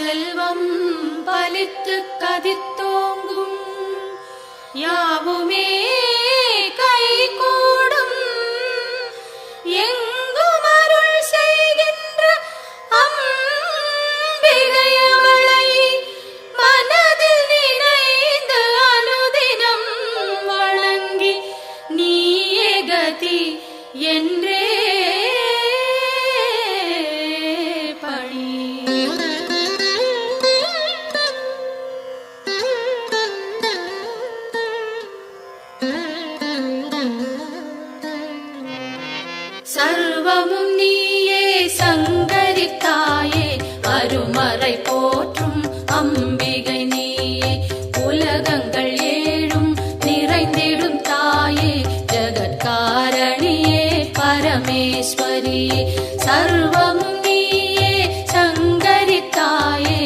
செல்வம் பலித்து கதித்தோங்கும் யாவுமே கைகூடும் எங்கும் அருள் செய்கின்ற அம்பிகையவளை மனதில் நினைந்து அனுதினம் வணங்கி நீயே கதி என்றே சர்வமும் நீயே சங்கரி தாயே அருமறை போற்றும் அம்பிகை நீயே உலகங்கள் ஏழும் நிறைந்திடும் தாயே ஜகத்காரணியே பரமேஸ்வரியே சர்வமும் நீயே சங்கரி தாயே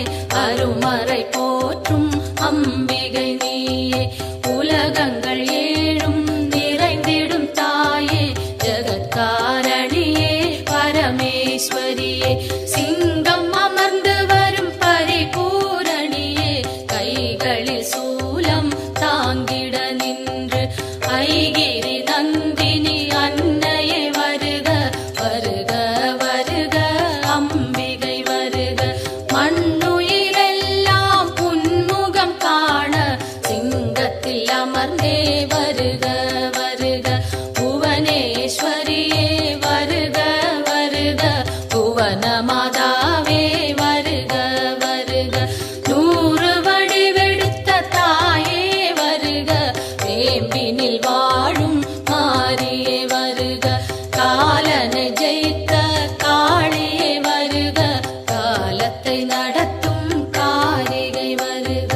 அருமறை போற்றும் அம்பிகை நீயே உலகங்கள் ஏழும் நிறைந்திடும் தாயே ஜகத்காரணியே பரமேஸ்வரியே சிங்கம் அமர்ந்து வரும் பரிபூரணியே கைகளில் சூலம் தாங்கிட நின்று ஐகிரி நந்தினி அன்னையே வருக வருக வருக அம்பிகை வருக மண்ணுயிரெல்லாம் புன்முகம் காண சிங்கத்தில் அமர்ந்தே வருக வருக புவனேஸ்வரியே வருக வருக புவன மாதாவே வருக வருக நூறு வடிவெடுத்த தாயே வருக வேம்பினில் வாழும் மாரியே வருக காலனை ஜெயித்த காளியே வருக காலத்தை நடத்தும் காரிகை வருக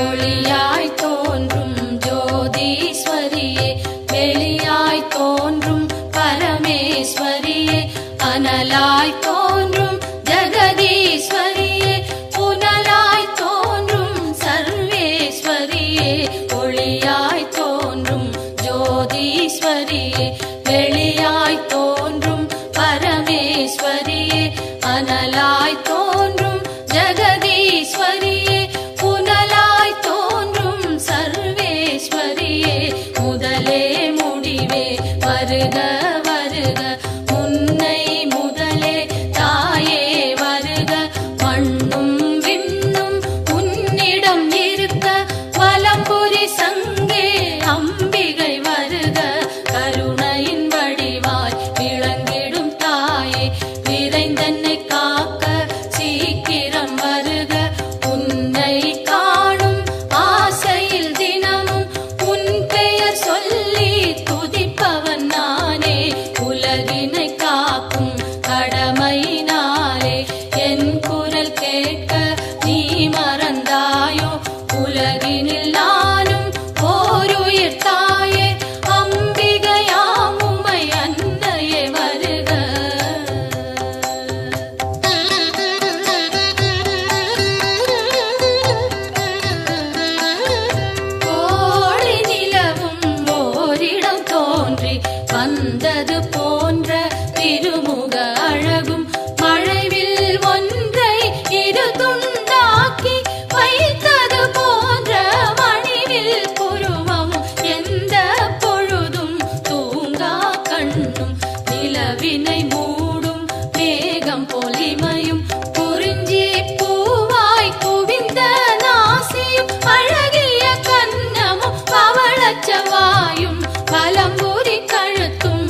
ஒளியாய் தோன்றும் ஜோதீஸ்வரியே வெளியாய் தோன்றும் பரமேஸ்வரியே அனலாய் தோன்றும் ஜெகதீஸ்வரியே புனலாய் தோன்றும் சர்வேஸ்வரியே ஒளியாய் தோன்றும் ஜோதீஸ்வரியே வெளியாய் தோன்றும் பரமேஸ்வரியே அனலாய் தோன்றும் ஜெகதீஸ்வரியே புனலாய் தோன்றும் சர்வேஸ்வரியே முதலே முடிவே வருக வருக முன்னை முதலே தாயே வருக மண்ணும் விண்ணும் உன்னிடம் இருக்க வலம்புரி சங்கே அம்பிகை வருக கருணையின் வடிவாய் விளங்கிடும் தாயே விரைந்தன்னை காக்க சீக்கிரம் வருக உன்னை காணும் ஆசையில் தினமும் உன் பெயர் சொல்லி துதிப்பவன் நானே உலகினை காக்கும் கடமையினாலே என் குரல் கேட்க நீ மறந்தாயோ உலகினில் நானும் ஓருயிர் தாயே அம்பிகையாம் உமை அன்னையே வருக கோடி நிலவும் ஓரிடம் தோன்றி வந்தது போன்ற திருமுக அழகும் மழைவில் ஒன்றை இரு துண்டாக்கி வைத்தது போன்ற மணிவில் புருவம் எந்த பொழுதும் தூங்கா கண்ணும் நிலவினை மூடும் மேகம் பொலிமையும் குறிஞ்சி பூவாய் குவிந்த நாசியும் அழகிய கன்னமும் பவளச்சவாயும் பலம்புரி கழுத்தும்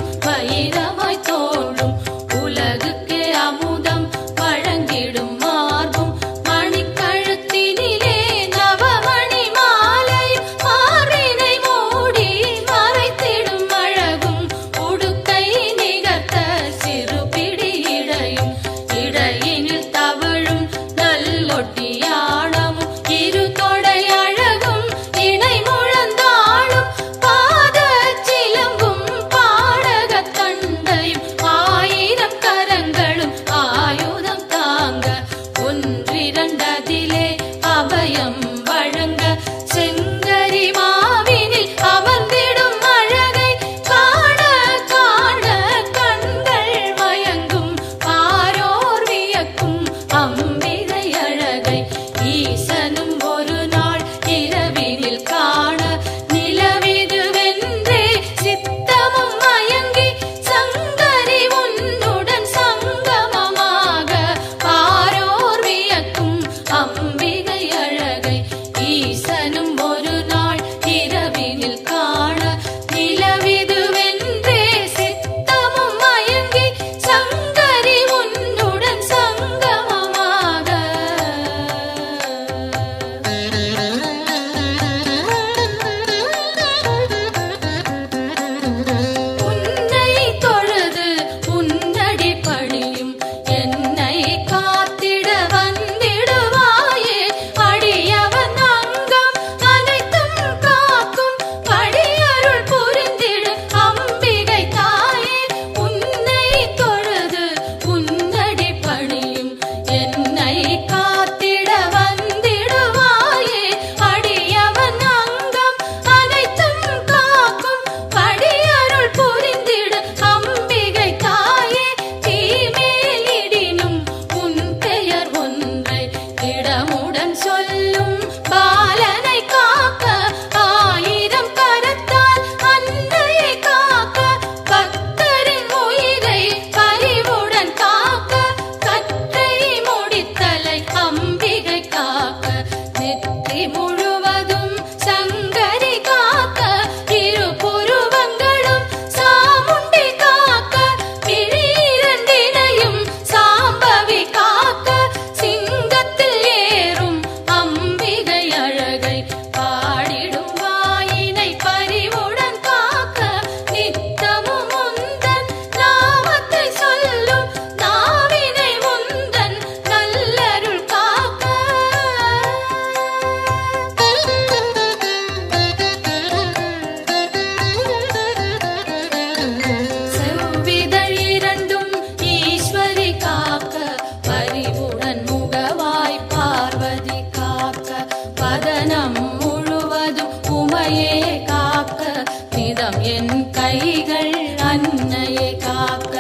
இதம் என் கைகள் அன்னையை காக்க,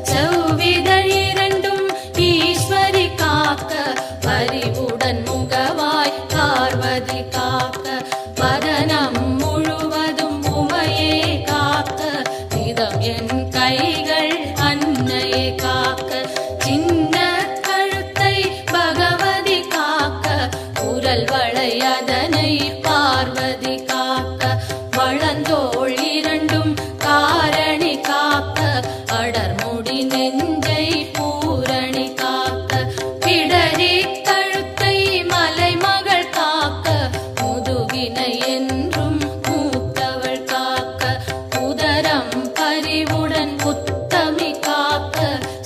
செவ்விதழ் இரண்டும் ஈஸ்வரி காக்க, பரிவுடன் முகவாய் பார்வதி காக்க, வதனம் முழுவதும் உமையே காக்க, இதம் என் கைகள் அன்னையை காக்க, சின்ன கழுத்தை பகவதி காக்க, குரல் வளை அதனை பார்வதி காக்க, வளந்தோள் இரண்டும் காரணி காக்க, அடர்முடி நெஞ்சை பூரணி காக்க, பிடரி கழுத்தை மலைமகள் காக்க, முதுகினை என்றும் மூத்தவள் காக்க, உதரம் பரிவுடன் உத்தமி காக்க,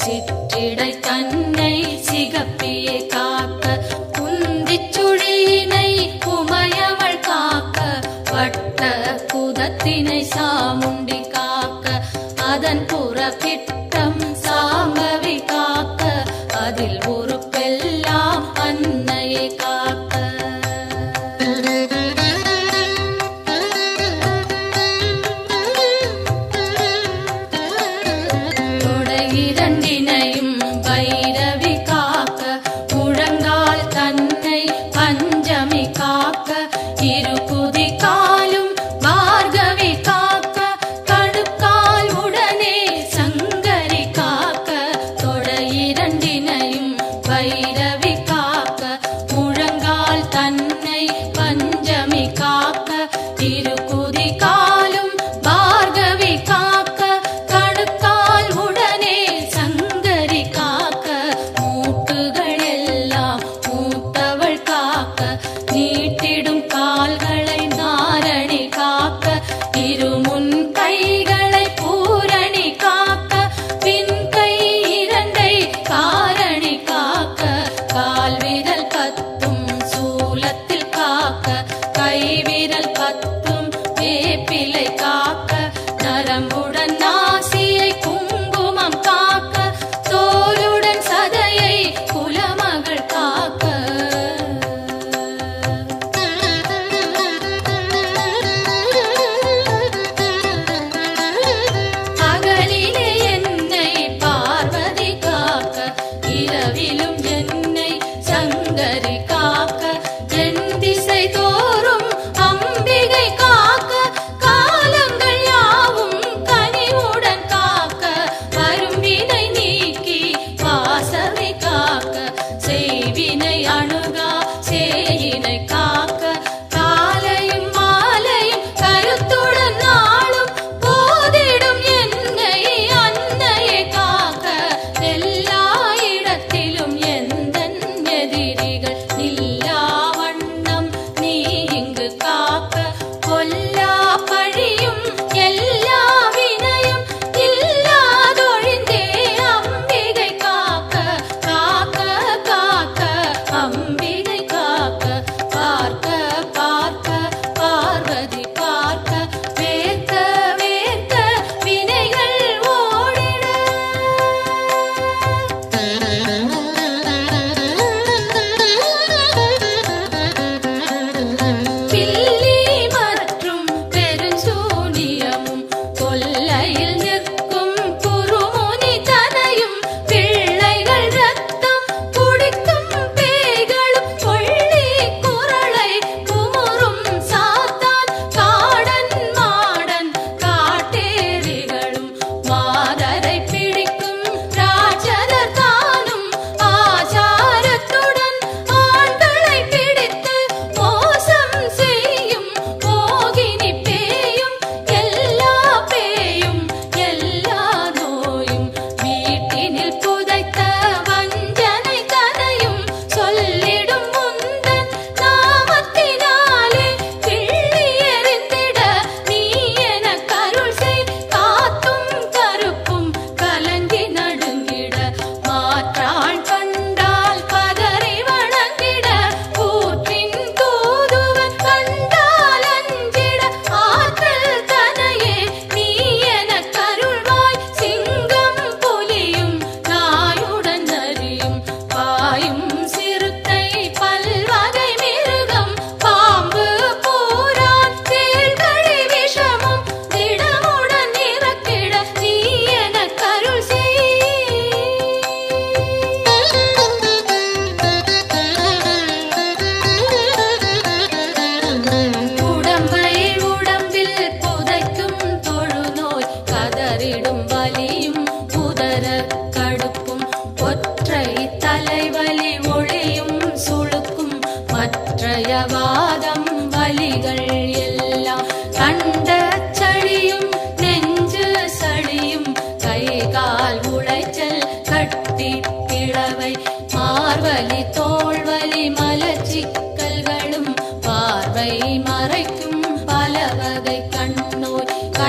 சிற்றிடை தன்னை சிகப்பியை காக்க, குந்திச் சுழியினை உமையவள் காக்க, வட்ட குதத்தினை சாமுண்டி காக்க, அதன் புறக்கிட்டம் சாம்பவி காக்க, அதில் உறுப்பெல்லாம் அன்னையை காக்க. தொடை இரண்டினையும் பைரவி காக்க, முழங்கால் தன்னை பஞ்சமி காக்க, இரு குதி காலும் பார்கவி காக்க, கணுக்கால் உடனே சங்கரி காக்க, தொடை இரண்டினையும் பைரவி காக்க, முழங்கால் தன்னை பஞ்சமி காக்க, இரு குதி காலும் பார்கவி காக்க, கணுக்கால் உடனே சங்கரி காக்க, மூட்டுகள் எல்லாம் மூத்தவள் காக்க, நீட்டிடும் கால்களை நாரணி காக்க, இருமுன் கைகளை பூரணி காக்க, பின் கை இரண்டை காரணி காக்க, கால் விரல் பத்தும் சூலத்தில் காக்க, கை விரல் பத்தும் வேப்பிலை காக்க, நரம்புடன் நாசியை குங்குமம் காக்க, தோலுடன் சதையை குலமகள் காக்க.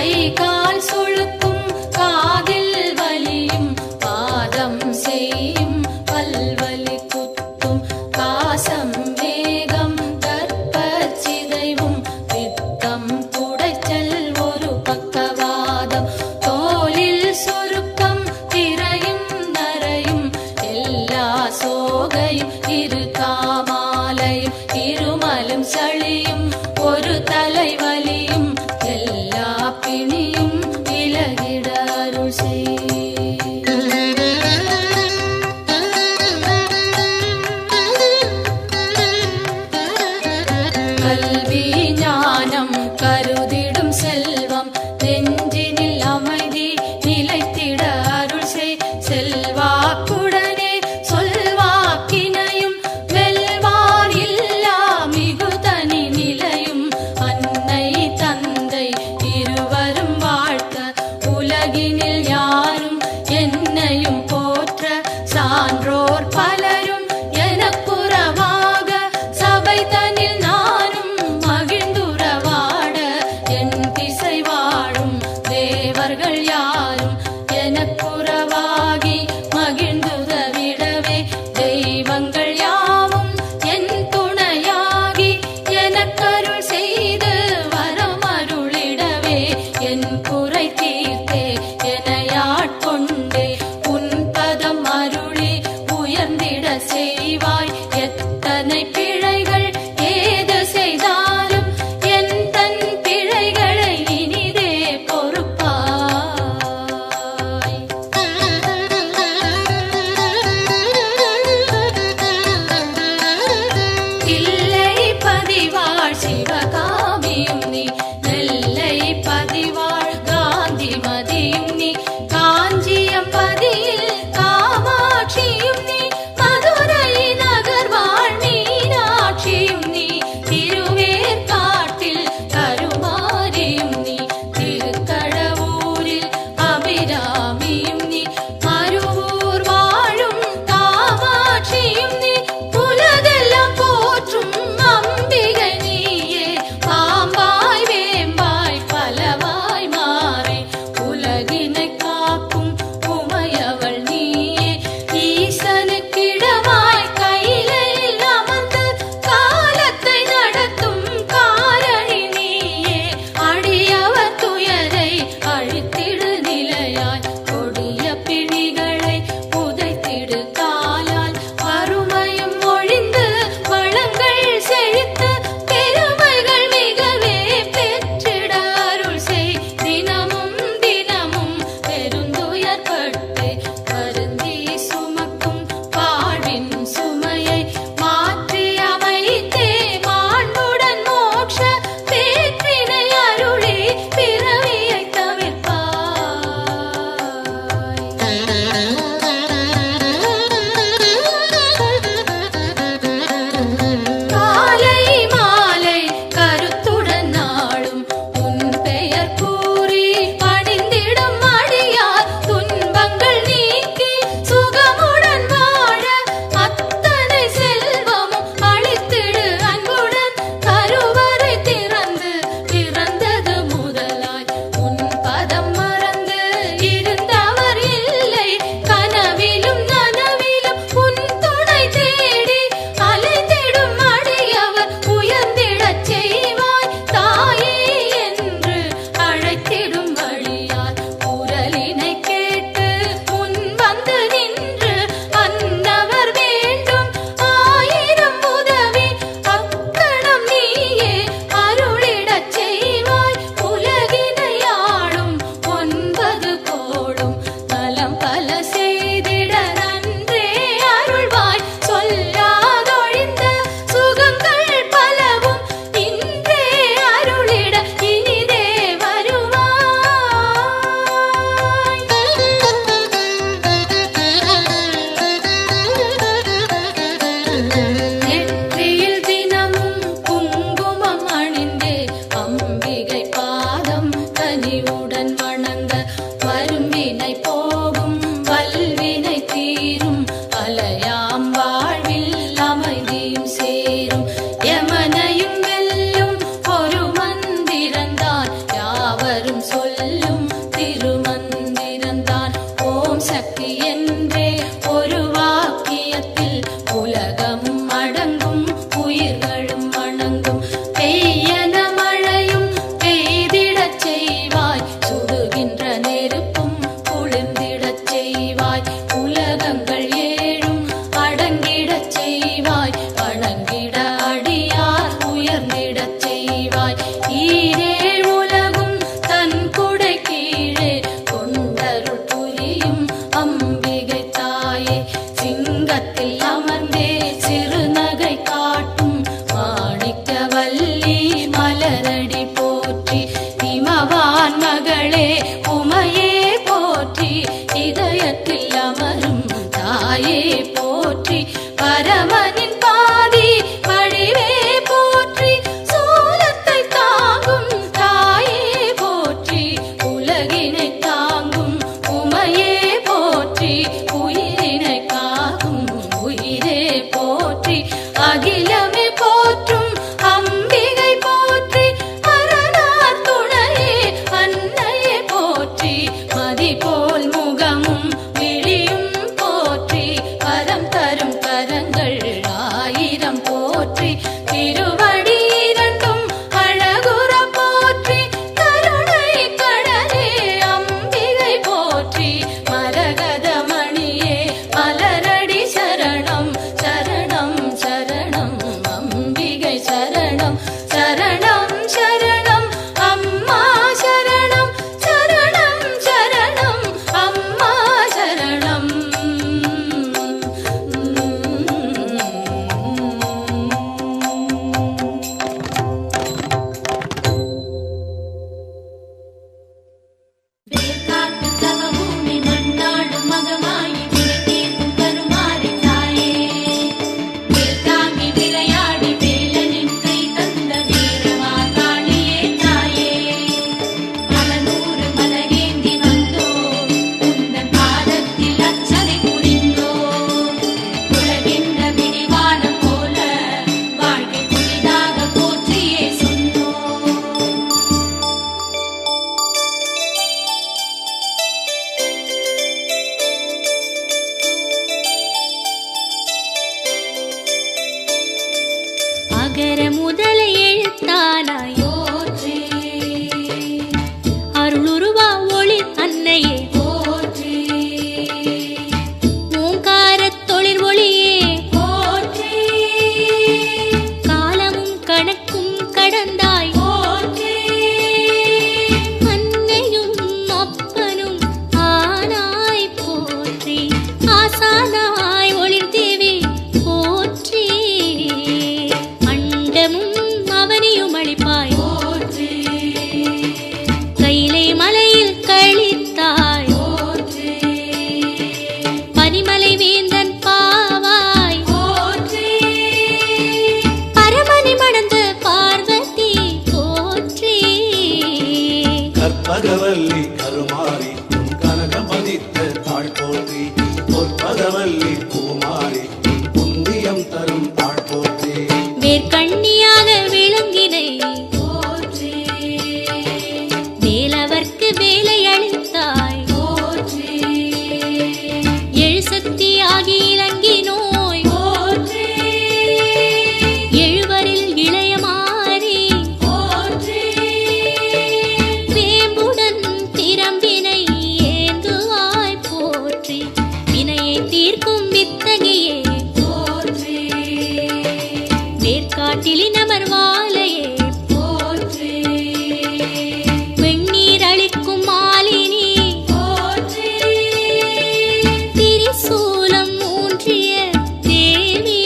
கை கால் சுழுக்கும் காதில் வலியும் பாதம் செய்யும் பல்வலி குத்தும் காசம் வேகம் கற்பச்சிதைவும் பித்தம் குடைச்சல் ஒரு பக்கவாதம் தோலில் சுருக்கம் திரையும் நரையும் எல்லா சோகையும் இரு காமாலையும் இருமலும் சளியும் ஒரு தலைவலியும் எல்லா பிணியும் விலகிட அருள் செய். கல்வி ஞானம் கருதிடும் செல்வம் நெஞ்சினில் அமைதி நிலைத்திட அருள் செய். செல்வாக்குடனே சொல்வாக்கினையும் வெல்வார் இல்லா மிகுதனி நிலையும் அன்னை தந்தை இருவரும் வாழ்த்த உலகினில் யாரும் என்னையும் போற்ற சான்றோர் பலரும் எனக்குறவாக சபை தனில் நானும் மகிழ்ந்துறவாட என் திசை வாழும் தேவர்கள் யாரும் எனக்குறவாகி மகிழ்ந்துதவிடவே தெய்வங்கள் யாவும் என் துணையாகி எனக்கருள் செய்து வரம் அருளிடவே என் குறை தீர்த்தே எனையாட்கொண்டே உன் பதம் அருளி உயர்ந்திட செய்வாய். எத்தனை பிழைகள் ஏது செய்தாலும் என் தன் பிழைகளை இனிதே பொறுப்பாய். தில்லை பதிவாழ் சிவகாமியும் நீ நெல்லை பதிவாழ் காந்தி மதியும் நீ காஞ்சியம் பதியில் காமாட்சியும் நீ மதுரை நகர் வாழ் மீனாட்சியும் நீ திருவேற்காட்டில் கருமாரியும் நீ திருக்கடவூரில் அபிராமியும் நீ மருவூர் வாழும் காமாட்சியும் நீ உலகெல்லாம் போற்றும் அம்பிகை நீயே பாம்பாய் வேம்பாய் பலவாய் மாறே உலகினை காக்கும் உமையவள் நீயே ஈசனுக்கிடமாய் கையிலையில் அமர்ந்து காலத்தை நடத்தும் காரணி நீயே அடியவர் துயரை அழித்திடு நிலையாய் கொடிய பிணிகளை புதைத்திடு காலால் வறுமையும் ஒழிந்து வளங்கள் செழித்து பெருமைகள் மிகவே பெற்றிட அருள் செய். தினமும் தினமும் பெருந்துயர்பட்டு வருந்தி சுமக்கும் வாழ்வின் சுமையை மாற்றி அமைத்தே மாண்புடன் மோட்ச பேற்றினை அருளி பிறவியை தவிர்ப்பாய். காலை மாலை கருத்துடன் நாளும் உன் பெயர் கூறி பணிந்திடும் அடியார் துன்பங்கள் நீக்கி சுகமுடன் வாழ அத்தனை செல்வமும் அளித்திடு அன்புடன் கருவறை திறந்து பிறந்தது முதலாய் உன் பதம் மறந்து இருந்தவர் இல்லை கனவிலும் நனவிலும் உன் துணை தேடி அலைந்திடும் அடியவர் உயர்ந்திடச் செய்வாய். தாயே என்று அழைத்திடும் வழியால் குரலினை கேட்டு முன் வந்து நின்று அன்னவர் வேண்டும் ஆயிரம் உதவி அக்கணம் நீயே அருளிடச் செய்வாய். உலகினை ஆளும் 9 கோடும் நலம் பல செய்திட நன்றே அருள்வாய். சொல்லாதொழிந்த சுகங்கள் பலவும் இன்றே அருளிட இனிதே வருவாய். நெற்றியில் தினமும் குங்குமம் அணிந்தே அம்பிகை பாதம் கனிவுடன் வணங்க வரும்பினை போகும் வல்வினை தீரும் அலையாம் வாழ்வில் அமைதியும் சேரும். யமனையும் வெல்லும் ஒரு மந்திரந்தான் யாவரும் சொல் சொல்லும் திருமந்திரந்தான் ஓம் சக்தி என்றே ஒரு வாக்கியத்தில் உலகமும் அடங்கும் உயிர்களும் வணங்கும். பெய்யன மழையும் பெய்திடச் செய்வாய், சுடுகின்ற நெருப்பும் குளிர்ந்திடச் செய்வாய், உலகங்கள் ஏழும் அடங்கிடச் செய்வாய், வணங்கிட அடியார் உயர்ந்திடச் செய்வாய். ஈரேழ் உலகும் தன் குடை கீழே கொண்டருள் புரியும் அம்பிகை தாயே, சிங்கத்தில் அமர்ந்தே சிறுநகை காட்டும் மாணிக்கவல்லி மலரடி போற்றி. இமவான் மகளே உமையே போற்றி, இதயத்தில் அமரும் தாயே போற்றி. பரமனின் பாதி வடிவே போற்றி, சூலத்தை தாங்கும் தாயே போற்றி, உலகினை தாங்கும் உமையே போற்றி, உயிரினை காக்கும் உயிரே போற்றி. அகிலமே போற்றும் அம்பிகை போற்றி, அரணார் துணையே அன்னையே போற்றி. மதி போல் முகமும் விழியும் போற்றி, வரம் தரும் கரங்கள் ஆயிரம் போற்றி. திருவடி இரண்டும் அழகுற போற்றி, கருணை கடலே அம்பிகை போற்றி. மரகத மணியே மலரடி சரணம் சரணம் சரணம் அம்பிகை சரணம் சரணம் சரணம் அம்மா சரணம் சரணம் சரணம் அம்மா சரணம். வேர்காட்டு தவபூமி மண்ணாடும் மகமாயி விரைத்தீர்க்கும் கருமாரி தாயே, வேல்தாங்கி விளையாடி வேலனின் கை தந்த வீரமாகாளியே தாயே. பல நூறு மலரேந்தி வந்தோ, உந்தன் பாதத்தில் அச்சதை புரிந்தோ, உலகின்ற பிடிவானம் போல வாழ்க்கை புதிதாக போற்றியே சொன்னோ. அகர முதல எழுத்தானாய் போற்றி, அருளுருவா ஒளி அன்னையே போற்றி, ஓங்காரத் தொழில் ஒளியே போற்றி, காலமும் கணக்கும் கடந்தாய் போற்றி, அன்னையும் அப்பனும் ஆனாய் போற்றி, ஆசானாய் ஒளிர்தேவி போற்றி, அண்டமும் அவனியும் அளிப்பாய் போற்றி, கையிலே மலையில் கழித்தாய் போற்றி, பனிமலை வேந்தன் பாவாய் போற்றி, பரமனி மணந்த பார்வதி போற்றி. கற்பகவல்லி கருமாரி உன் கனகம் பதித்த தாழ் போற்றி, பொற்பகவல்லி பூமாரி உன் புந்தியம் தரும் தாழ் போற்றி. வேர்க்கண்ணியாக விளங்கினை போற்றி, வேலவர்க்கு வேலை அளித்தாய் போற்றி, எழுசக்தியாகி இறங்கினோய் போற்றி, எழுவரில் இளையமாறி போற்றி, வேம்புடன் திறம்பினை ஏந்துவாய் போற்றி, வினையை தீர்க்கும் வித்தகியே போற்றி, வேர்க்காட்டிலின் அமர்வாலையே போற்றி, வெண்ணீர் அளிக்கும் மாலினி போற்றி, திரிசூலம் ஊன்றிய தேவி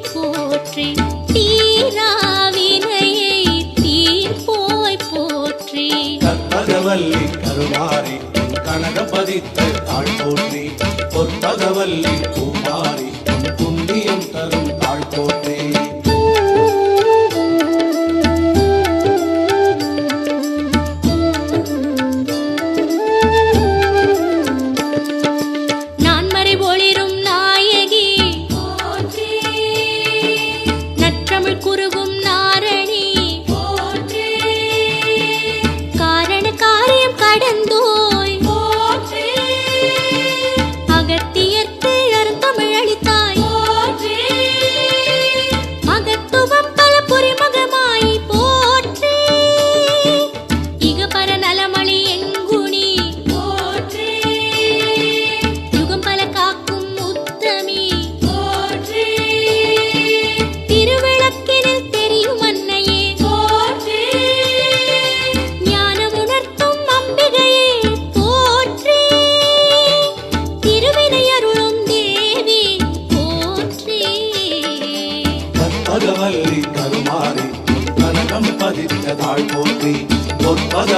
போற்றி, தீராவினையை தீர்ப்போய் போற்றி. கற்பகவல்லி கருமாரி உன் கனகம் பதித்த தாழ் போற்றி, பொற்பகவல்லி பூமாரி உன் புந்தியம் தரும் தாழ் போற்றி. நான்மறை ஒளிரும் நாயகி போற்றி, நற்றமிழ் குருகும் நாரணி போற்றி, காரண காரியம் கட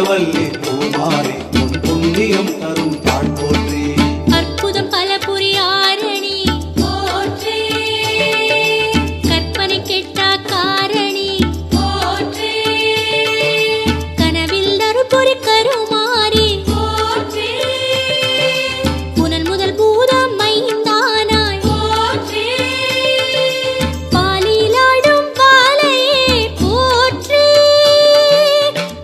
கற்பகவல்லி பூமாரி உன் புண்ணியம் தரும் தாழ் போற்றி அற்புதம் பல புரியாரணி போற்றி கற்பனை கெட்டா காரணி போற்றி கனவில் நறுபொறி கருமாறி போற்றி புனல் முதல் பூதம் மைந்தானாய் போற்றி பாலிலாடும் பாலையே போற்றி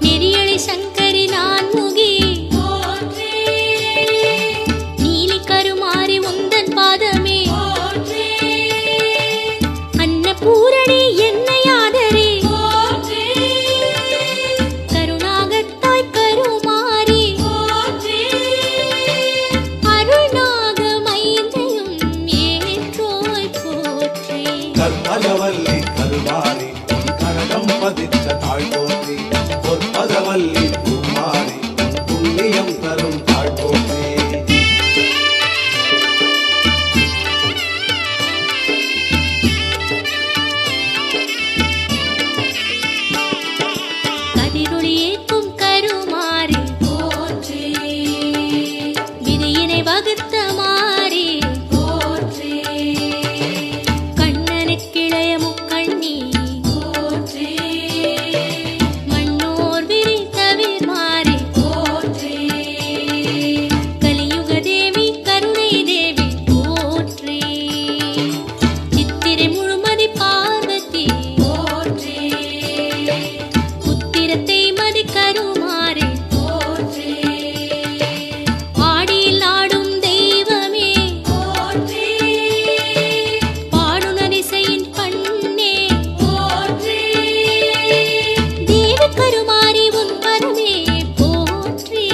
நெறியளை சங்கரி நான்முகி போற்றி நீலி கருமாறி உந்தன் பாதமே போற்றி அன்னபூரணி என்னை ஆதரி போற்றி கருணாகத்தாய் கருமாறி போற்றி அருணாக மைந்தையும் ஏற்றோய் போற்றி கற்பகவல்லி கருமாரி உன் கனகம் பதித்த தாழ் போற்றி பொற்பகவல்லி பூமாரி உன் புண்ணியம் தரும் தாழ் போற்றி கதிரொளியேக்கும் கருமாறி போற்றி விதியினை வகுத்த மாறி போற்றி கண்ணனுக்கிளைய முக்கண்ணி போற்றி மண்ணோர் விரித்தவிர் மாறி போற்றி கலியுக தேவி கருணை தேவி போற்றி சித்திரை முழுமதி பார்வதி போற்றி புத்திரத்தை மதி கருமாறி போற்றி ஆடியில் ஆடும் தெய்வமே போற்றி பாடுனரிசையின் பண்ணே போற்றி தேவி கருமாறி உன் பரமே போற்றி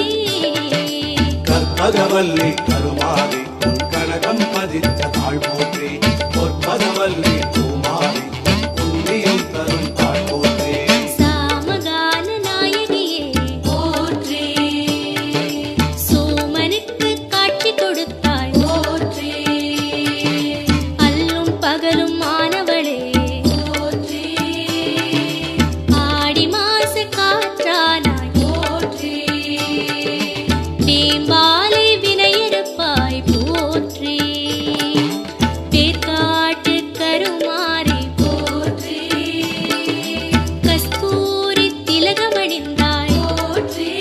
கற்பகவல்லி கருமாரி உன் கனகம் பதித்த தாழ் போற்றி பொற்பகவல்லி பூமாரி உன் புண்ணியம் தரும் தாழ் போற்றி சாமகான நாயகியே போற்றி சோமனுக்கு காட்சி கொடுத்தாய் போற்றி அல்லும் பகலும் மாணவளே போற்றி ஆடி மாச காற்றானாய் போற்றி வேம்பாலை வினையெடுப்பாய் போற்றி பேர்காட்டு கருமாறி போற்றி கஸ்தூரி திலகமணிந்தாய் போற்றி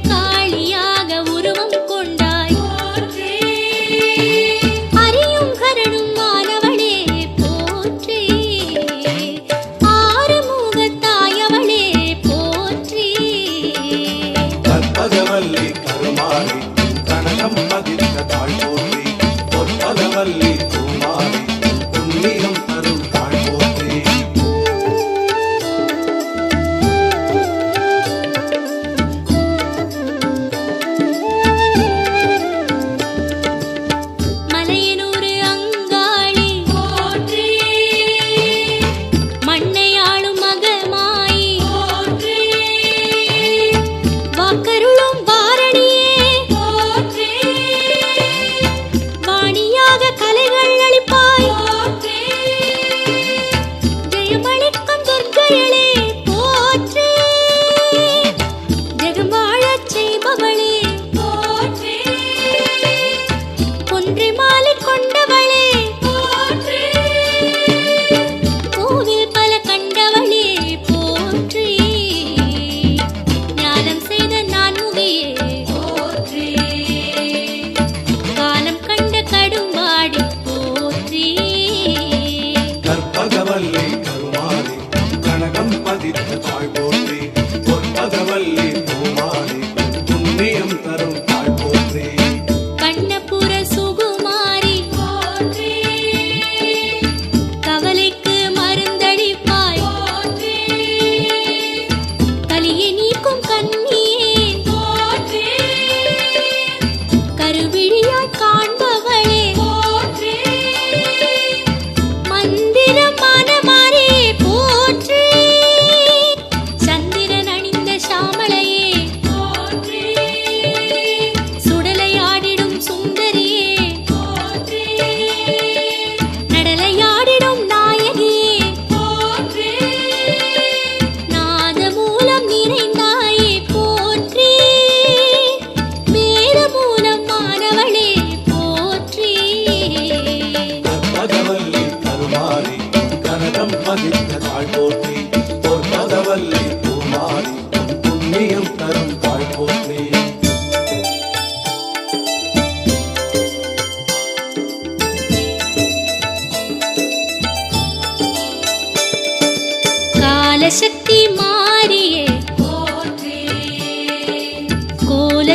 காளியாக உருவம் கொண்டாய் போற்றி அரியும் கரணும் மாணவளே போற்றி ஆறுமுகத்தாயவளே போற்றி கற்பகவல்லி கருமாரி உன் கனகம் பதித்த தாழ் போற்றி பொற்பகவல்லி பூமாரி உன் புண்ணியம் தரும் தாழ் போற்றி மலையனூர் அங்காளி போற்றி மண்ணையாளும் மகமாயி போற்றி வாக்கருளும்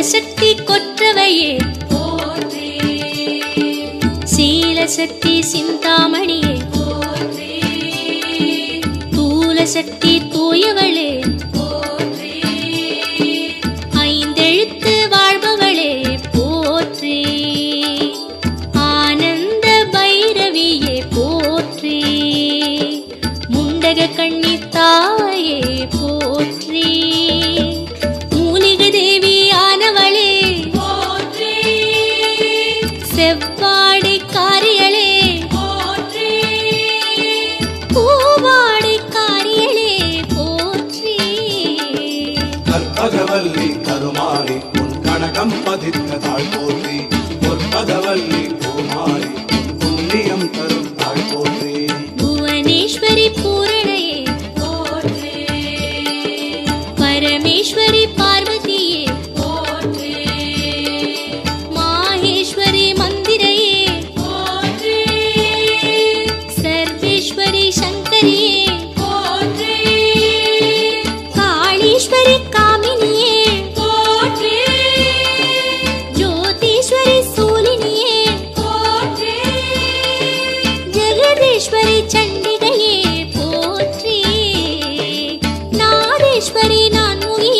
சக்தி கொற்றவையே போற்றி, சீலசக்தி சிந்தாமணியே போற்றி, தூலசக்தி தூயவளே போற்றி, ஐந்தெழுத்து வாழ்பவளே போற்றி, ஆனந்த பைரவியே போற்றி, முண்டக கண்ணி தாயே போற்றி, மூலிகை தேவியானவளே போற்றி, செவ்வாடை காரியளே போற்றி, பூவாடை காரியளே போற்றி, கற்பகவல்லி கருமாறி உன் கனகம் பதித்த தாழ் போற்றி, பொற்பகவல்லி பூமாரி உன் புண்ணியம் தரும் தாழ் போற்றி, புவனேஸ்வரி பூரணையே போற்றி, பரமேஸ்வரி பார்வதியே போற்றி, மாகேஸ்வரி மந்திரையே போற்றி, சர்வேஸ்வரி சங்கரியே போற்றி, காளீஸ்வரி காமினியே போற்றி, ஜோதீஸ்வரி சூலினியே போற்றி, ஜெகதீஸ்வரி சண்டிகையே போற்றி, நாதேஸ்வரி நான்முகியே